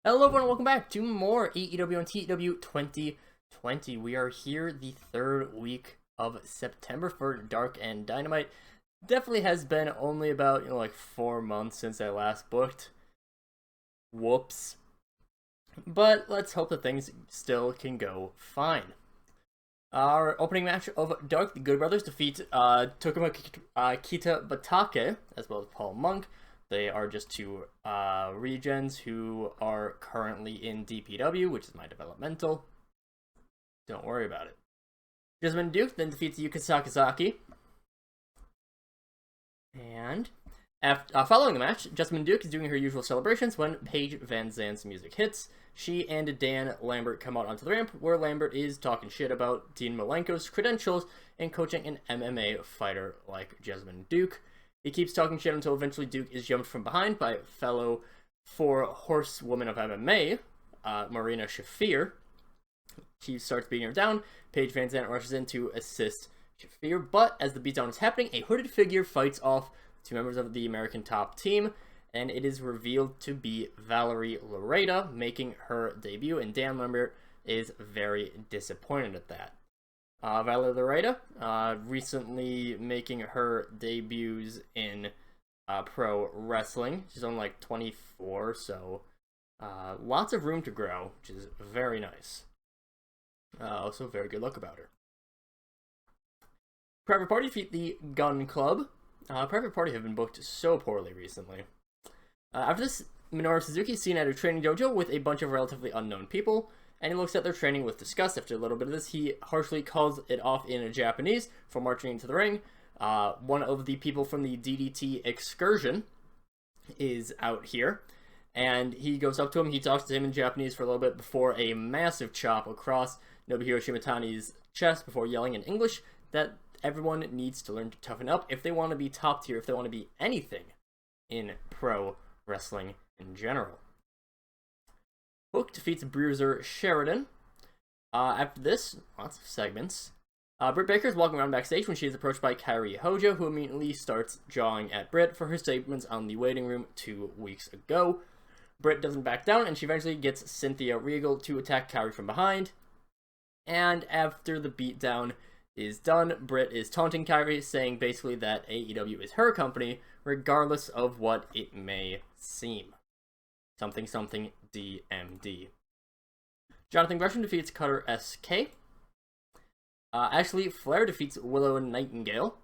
Hello everyone, welcome back to more AEW and TEW 2020. We are here the third week of September for Dark and Dynamite. Definitely has been only about, like 4 months since I last booked. Whoops. But let's hope that things still can go fine. Our opening match of Dark, the Good Brothers defeat Tokuma Kita Batake, as well as Paul Monk. They are just two regens who are currently in DPW, which is my developmental. Don't worry about it. Jessamine Duke then defeats Yuka Sakazaki. And following the match, Jessamine Duke is doing her usual celebrations when Paige Van Zandt's music hits. She and Dan Lambert come out onto the ramp, where Lambert is talking shit about Dean Malenko's credentials and coaching an MMA fighter like Jessamine Duke. He keeps talking shit until eventually Duke is jumped from behind by fellow four-horsewoman of MMA, Marina Shafir. She starts beating her down. Paige Van Zandt rushes in to assist Shafir, but as the beatdown is happening, a hooded figure fights off two members of the American top team, and it is revealed to be Valerie Loretta making her debut, and Dan Lambert is very disappointed at that. Valerie Loretta, recently making her debuts in pro wrestling. She's only like 24, so lots of room to grow, which is very nice. Also, very good look about her. Private Party defeat the Gun Club. Private Party have been booked so poorly recently. After this, Minoru Suzuki is seen at a training dojo with a bunch of relatively unknown people, and he looks at their training with disgust. After a little bit of this, he harshly calls it off in Japanese for marching into the ring. One of the people from the DDT excursion is out here, and he goes up to him. He talks to him in Japanese for a little bit before a massive chop across Nobuhiro Shimatani's chest before yelling in English that everyone needs to learn to toughen up if they want to be top tier, if they want to be anything in pro wrestling in general. Hook defeats Bruiser Sheridan. After this, lots of segments. Britt Baker is walking around backstage when she is approached by Kairi Hojo, who immediately starts jawing at Britt for her statements on the waiting room 2 weeks ago. Britt doesn't back down, and she eventually gets Cynthia Regal to attack Kairi from behind. And after the beatdown is done, Britt is taunting Kairi, saying basically that AEW is her company, regardless of what it may seem. Something something DMD. Jonathan Gresham defeats Cutter SK. Ashley Flair defeats Willow Nightingale.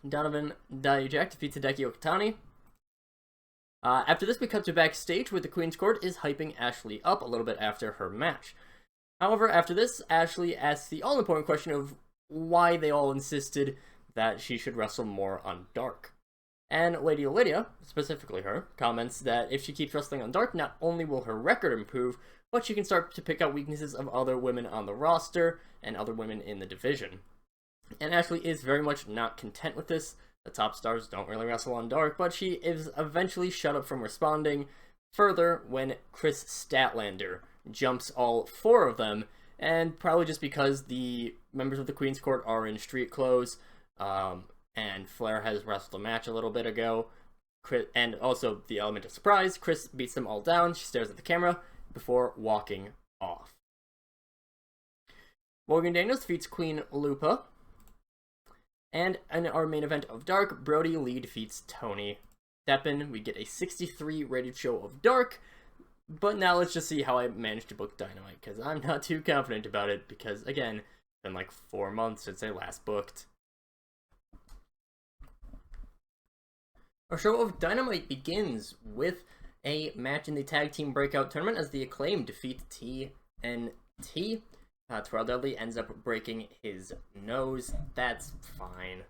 Donovan Dijak defeats Hideki Okatani. After this, we cut to backstage where the Queen's Court is hyping Ashley up a little bit after her match. However, after this, Ashley asks the all-important question of why they all insisted that she should wrestle more on Dark. And Lady Lydia, specifically her, comments that if she keeps wrestling on Dark, not only will her record improve, but she can start to pick out weaknesses of other women on the roster and other women in the division. And Ashley is very much not content with this. The top stars don't really wrestle on Dark, but she is eventually shut up from responding further when Chris Statlander jumps all 4 of them, and probably just because the members of the Queen's Court are in street clothes, and Flair has wrestled a match a little bit ago, and also the element of surprise, Chris beats them all down. She stares at the camera before walking off. Morgan Daniels defeats Queen Lupa. And in our main event of Dark, Brody Lee defeats Tony Deppen. We get a 63 rated show of Dark, but now let's just see how I managed to book Dynamite, because I'm not too confident about it, because, again, it's been like 4 months since I last booked. Our show of Dynamite begins with a match in the Tag Team Breakout Tournament as the Acclaim defeat TNT. Terrell Dudley ends up breaking his nose. That's fine.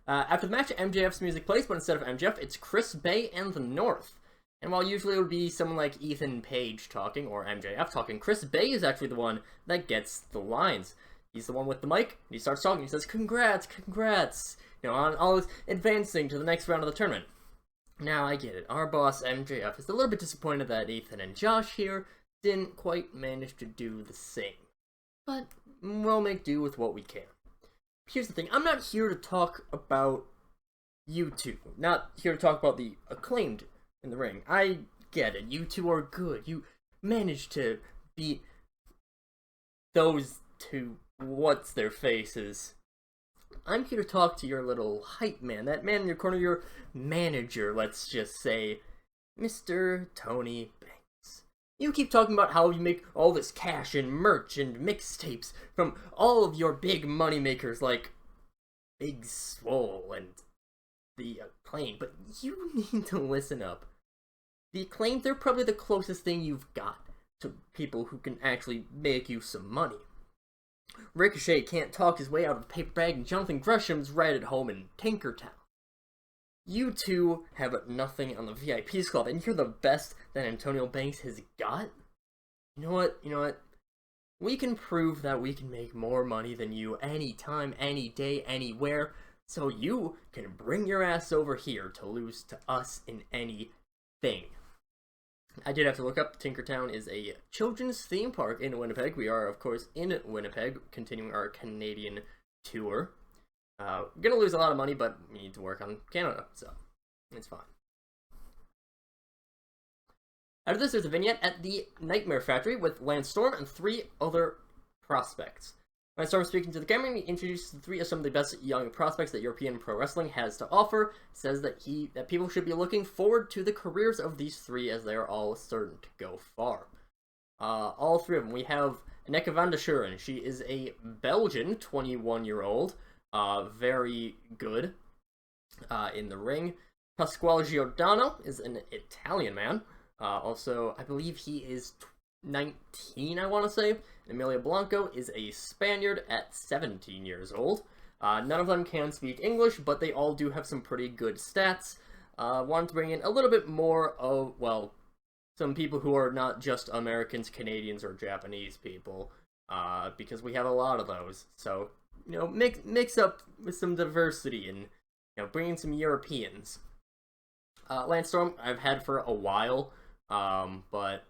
After the match, MJF's music plays, but instead of MJF, it's Chris Bay and the North. And while usually it would be someone like Ethan Page talking, or MJF talking, Chris Bay is actually the one that gets the lines. He's the one with the mic, and he starts talking. He says, "Congrats, congrats," on all this advancing to the next round of the tournament. Now, I get it. Our boss, MJF, is a little bit disappointed that Ethan and Josh here didn't quite manage to do the same. But we'll make do with what we can. Here's the thing. I'm not here to talk about you two. Not here to talk about the Acclaimed in the ring. I get it. You two are good. You managed to beat those two what's their faces. I'm here to talk to your little hype man, that man in your corner, your manager, let's just say, Mr. Tony Banks. You keep talking about how you make all this cash and merch and mixtapes from all of your big money makers like Big Swole and the Acclaim, but you need to listen up. The Acclaim, they're probably the closest thing you've got to people who can actually make you some money. Ricochet can't talk his way out of the paper bag, and Jonathan Gresham's right at home in Tinkertown. You two have nothing on the VIPs club, and you're the best that Antonio Banks has got? You know what? We can prove that we can make more money than you anytime, any day, anywhere, so you can bring your ass over here to lose to us in anything. I did have to look up. Tinkertown is a children's theme park in Winnipeg. We are, of course, in Winnipeg, continuing our Canadian tour. Gonna lose a lot of money, but we need to work on Canada, so it's fine. After this, there's a vignette at the Nightmare Factory with Lance Storm and 3 other prospects. Lance Storm speaking to the camera, and he introduces the 3 of some of the best young prospects that European pro wrestling has to offer. Says that people should be looking forward to the careers of these 3 as they are all starting to go far. All 3 of them. We have Anneke van der Schuren. She is a Belgian 21-year-old, very good in the ring. Pasquale Giordano is an Italian man. Also, I believe he is 19, I want to say. Emilia Blanco is a Spaniard at 17 years old. None of them can speak English, but they all do have some pretty good stats. Wanted to bring in a little bit more of, well, some people who are not just Americans, Canadians, or Japanese people, because we have a lot of those. So, you know, mix up with some diversity and, you know, bring in some Europeans. Lance Storm I've had for a while, but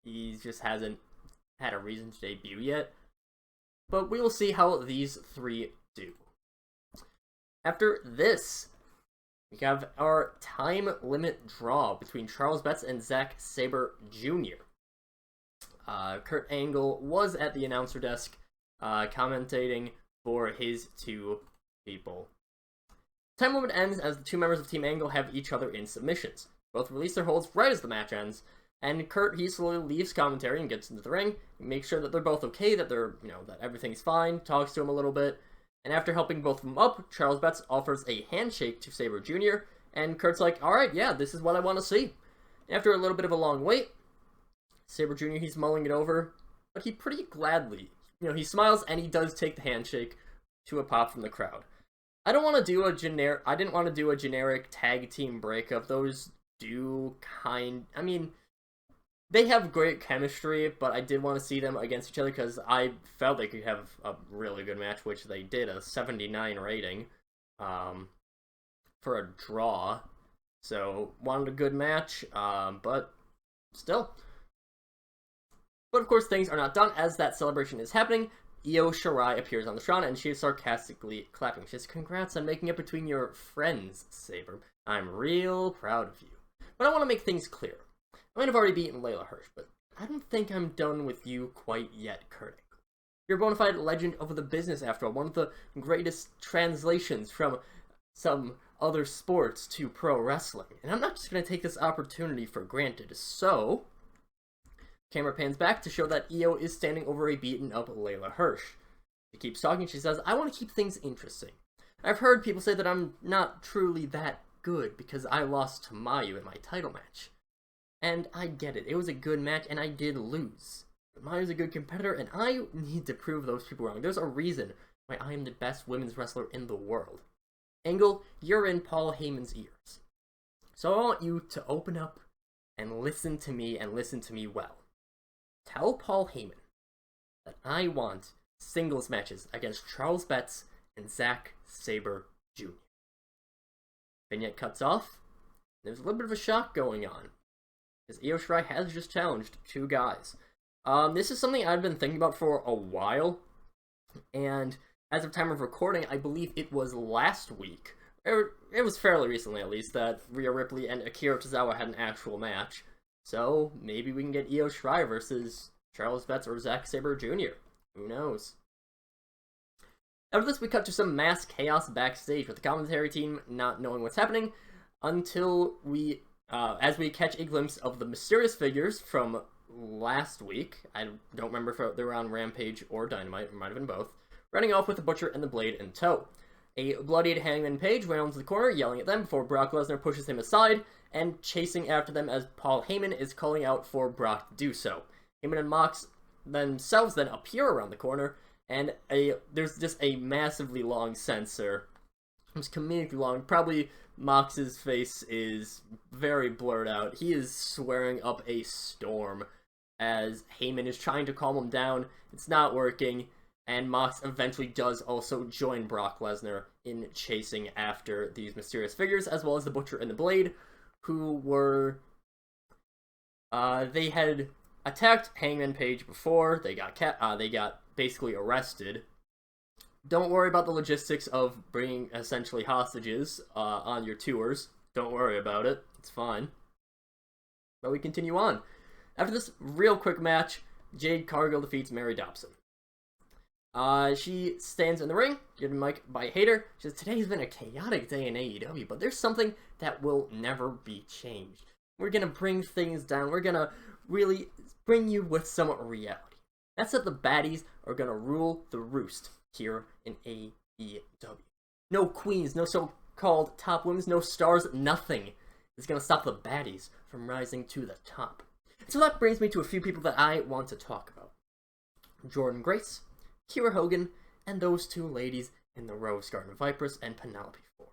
he just hasn't had a reason to debut yet. But we will see how these 3 do. After this, we have our time limit draw between Charles Betts and Zack Sabre Jr. Kurt Angle was at the announcer desk commentating for his 2 people. Time limit ends as the 2 members of Team Angle have each other in submissions. Both release their holds right as the match ends, and Kurt, he slowly leaves commentary and gets into the ring, makes sure that they're both okay, that they're, you know, that everything's fine, talks to him a little bit, and after helping both of them up, Charles Betts offers a handshake to Sabre Jr., and Kurt's like, alright, yeah, this is what I want to see. After a little bit of a long wait, Sabre Jr., he's mulling it over, but he pretty gladly, you know, he smiles and he does take the handshake to a pop from the crowd. I didn't want to do a generic tag team breakup. Those do I mean, they have great chemistry, but I did want to see them against each other because I felt they could have a really good match, which they did, a 79 rating for a draw. So, wanted a good match, but still. But of course, things are not done. As that celebration is happening, Io Shirai appears on the Shawn, and she is sarcastically clapping. She says, "Congrats on making it between your friends, Sabre. I'm real proud of you. But I want to make things clear. I might have already beaten Layla Hirsch, but I don't think I'm done with you quite yet, Kurt. You're a bona fide legend of the business, after all. One of the greatest translations from some other sports to pro wrestling. And I'm not just going to take this opportunity for granted. So, camera pans back to show that Io is standing over a beaten-up Layla Hirsch. She keeps talking. She says, I want to keep things interesting. I've heard people say that I'm not truly that good because I lost to Mayu in my title match. And I get it. It was a good match, and I did lose. But Mayu's a good competitor, and I need to prove those people wrong. There's a reason why I am the best women's wrestler in the world. Angle, you're in Paul Heyman's ears. So I want you to open up and listen to me well. Tell Paul Heyman that I want singles matches against Charles Betts and Zack Sabre Jr. Vignette cuts off. There's a little bit of a shock going on, because Io Shirai has just challenged 2 guys. This is something I've been thinking about for a while, and as of time of recording, I believe it was last week, it was fairly recently at least that Rhea Ripley and Akira Tozawa had an actual match. So maybe we can get Io Shirai versus Charles Betts or Zack Sabre Jr. Who knows? After this, we cut to some mass chaos backstage with the commentary team not knowing what's happening until we, as we catch a glimpse of the mysterious figures from last week. I don't remember if they were on Rampage or Dynamite, it might have been both, running off with the Butcher and the Blade in tow. A bloodied Hangman Page rounds the corner, yelling at them before Brock Lesnar pushes him aside and chasing after them as Paul Heyman is calling out for Brock to do so. Heyman and Mox themselves then appear around the corner, and there's just a massively long censor. It's comedically long. Probably Mox's face is very blurred out. He is swearing up a storm as Heyman is trying to calm him down. It's not working, and Mox eventually does also join Brock Lesnar in chasing after these mysterious figures, as well as the Butcher and the Blade, who were... they had attacked Hangman Page before. They got basically arrested. Don't worry about the logistics of bringing essentially hostages on your tours. Don't worry about it. It's fine. But we continue on. After this real quick match, Jade Cargill defeats Mary Dobson. She stands in the ring, given mic by Hayter. She says, today's been a chaotic day in AEW, but there's something that will never be changed. We're gonna bring things down. We're gonna really bring you with some reality. That's that the baddies are gonna rule the roost here in AEW. No queens, no so-called top women, no stars, nothing is gonna stop the baddies from rising to the top. So that brings me to a few people that I want to talk about. Jordynne Grace, Kiera Hogan, and those two ladies in the Rose Garden Vipers and Penelope Ford.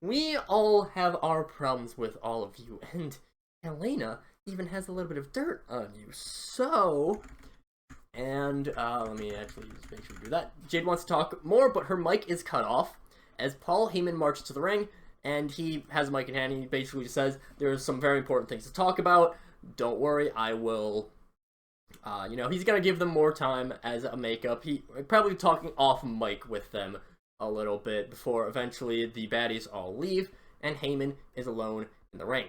We all have our problems with all of you, and Helena even has a little bit of dirt on you, so... And, let me actually just make sure we do that. Jade wants to talk more, but her mic is cut off as Paul Heyman marches to the ring, and he has a mic in hand, and he basically just says, there's some very important things to talk about. Don't worry, I will... he's gonna give them more time as a makeup. He probably talking off mic with them a little bit before eventually the baddies all leave, and Heyman is alone in the ring.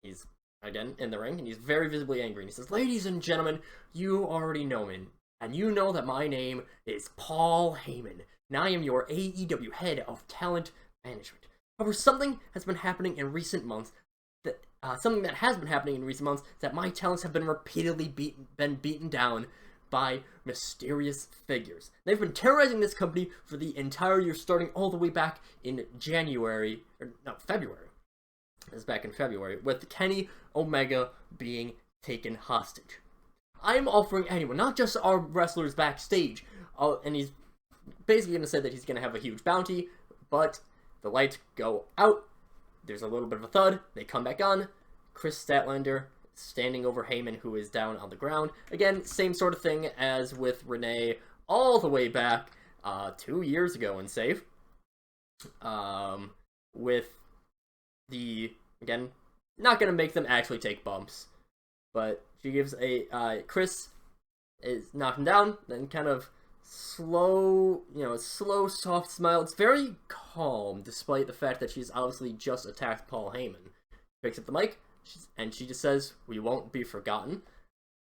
He's again in the ring, and he's very visibly angry. And he says, ladies and gentlemen, you already know me, and you know that my name is Paul Heyman, and I am your AEW head of talent management. However, something has been happening in recent months that that my talents have been repeatedly beaten down by mysterious figures. They've been terrorizing this company for the entire year, starting all the way back in February. It was back in February, with Kenny Omega being taken hostage. I'm offering anyone, not just our wrestlers backstage, and he's basically going to say that he's going to have a huge bounty, but the lights go out. There's a little bit of a thud. They come back on. Chris Statlander standing over Heyman, who is down on the ground. Again, same sort of thing as with Renee all the way back 2 years ago in Save. With the, again, not going to make them actually take bumps. But she gives Chris is knocking down, then kind of slow, soft smile. It's very calm, despite the fact that she's obviously just attacked Paul Heyman. Picks up the mic, and she just says, we won't be forgotten.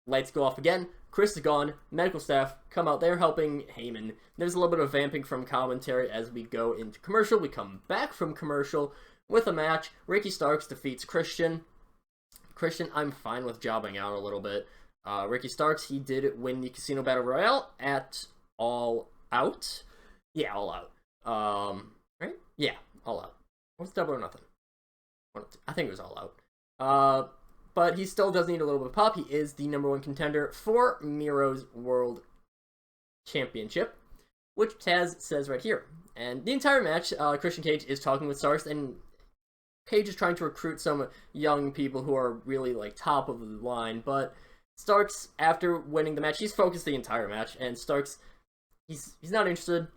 Lights go off again. Chris is gone. Medical staff come out there helping Heyman. There's a little bit of vamping from commentary as we go into commercial. We come back from commercial with a match. Ricky Starks defeats Christian. I'm fine with jobbing out a little bit. Ricky Starks, he did win the Casino Battle Royale at All Out. Yeah, All Out. Right? Yeah, All Out. What's Double or Nothing? I think it was All Out. But he still does need a little bit of pop. He is the #1 contender for Miro's World Championship, which Taz says right here. And the entire match, Christian Cage is talking with Starks, and Cage is trying to recruit some young people who are really, top of the line, but Starks, after winning the match, he's focused the entire match, and Starks, he's not interested.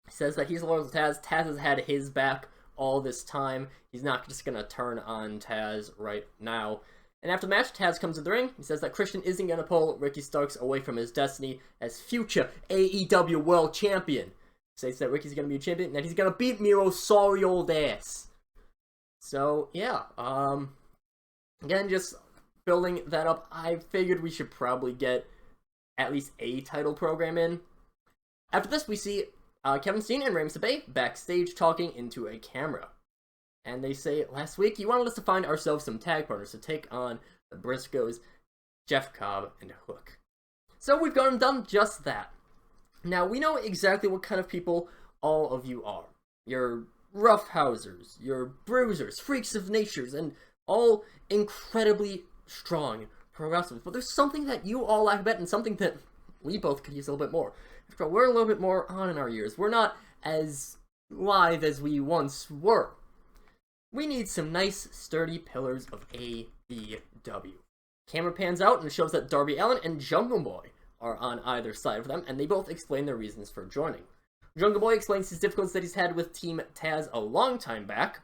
He says that he's loyal to Taz. Taz has had his back all this time. He's not just gonna turn on Taz right now. And after the match, Taz comes to the ring. He says that Christian isn't gonna pull Ricky Starks away from his destiny as future AEW World Champion. States that Ricky's gonna be a champion, and that he's gonna beat Miro, sorry old ass. So, yeah, again, just building that up, I figured we should probably get at least a title program in. After this, we see Kevin Steen and Rey Mysterio backstage talking into a camera. And they say, last week, you wanted us to find ourselves some tag partners to take on the Briscoes, Jeff Cobb, and Hook. So we've gone and done just that. Now, we know exactly what kind of people all of you are. You're roughhousers, you're bruisers, freaks of natures, and all incredibly strong pro wrestlers. But there's something that you all lack a bit, and something that we both could use a little bit more. After all, we're a little bit more on in our years. We're not as lithe as we once were. We need some nice, sturdy pillars of AEW. Camera pans out and shows that Darby Allin and Jungle Boy are on either side of them, and they both explain their reasons for joining. Jungle Boy explains his difficulties that he's had with Team Taz a long time back,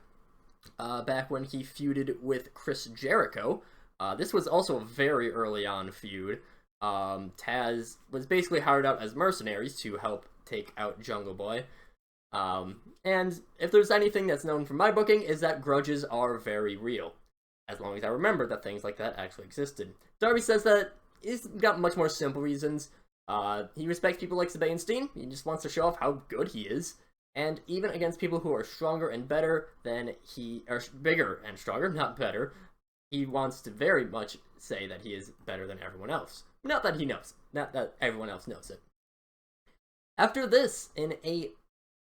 back when he feuded with Chris Jericho. This was also a very early on feud. Taz was basically hired out as mercenaries to help take out Jungle Boy. And if there's anything that's known from my booking, is that grudges are very real. As long as I remember that things like that actually existed. Darby says that he's got much more simple reasons. He respects people like Sabay and Steen. He just wants to show off how good he is. And even against people who are stronger and better than he, or bigger and stronger, not better, he wants to very much say that he is better than everyone else. Not that he knows. Not that everyone else knows it. After this, in a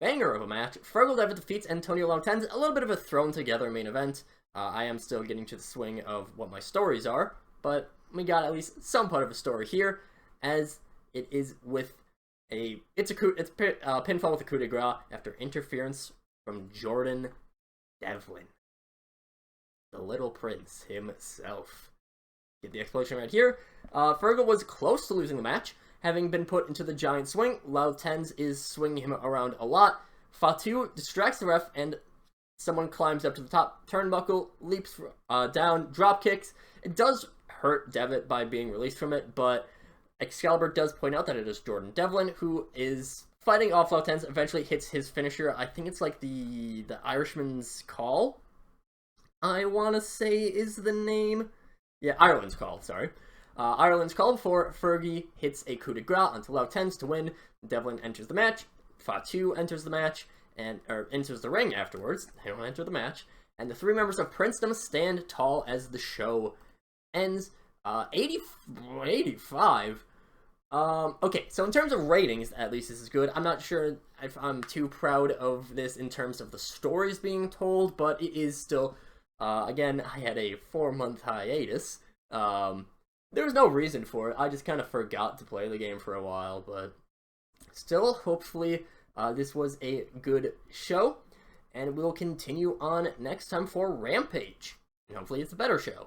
banger of a match, Fergal Devitt defeats Antonio Lautens. A little bit of a thrown together main event. I am still getting to the swing of what my stories are, but we got at least some part of a story here, as it is with it's pinfall with a coup de grace after interference from Jordan Devlin, the Little Prince himself. Get the explanation right here. Fergal was close to losing the match, having been put into the giant swing. Lautens is swinging him around a lot. Fatu distracts the ref, and someone climbs up to the top turnbuckle, leaps down, drop kicks. It does hurt Devitt by being released from it, but Excalibur does point out that it is Jordan Devlin who is fighting off Lautens, eventually hits his finisher. I think it's like the Irishman's Call, I want to say is the name. Yeah, Ireland's Call, sorry. Ireland's Call before Fergie hits a coup de grace onto Lautens to win. Devlin enters the match. Fatu enters the match, or enters the ring afterwards. They don't enter the match. And the three members of Princedom stand tall as the show ends. 85. Okay, so in terms of ratings, at least this is good. I'm not sure if I'm too proud of this in terms of the stories being told, but it is still, again, I had a 4-month hiatus. There was no reason for it. I just kind of forgot to play the game for a while, but still, hopefully, this was a good show, and we'll continue on next time for Rampage. And hopefully it's a better show.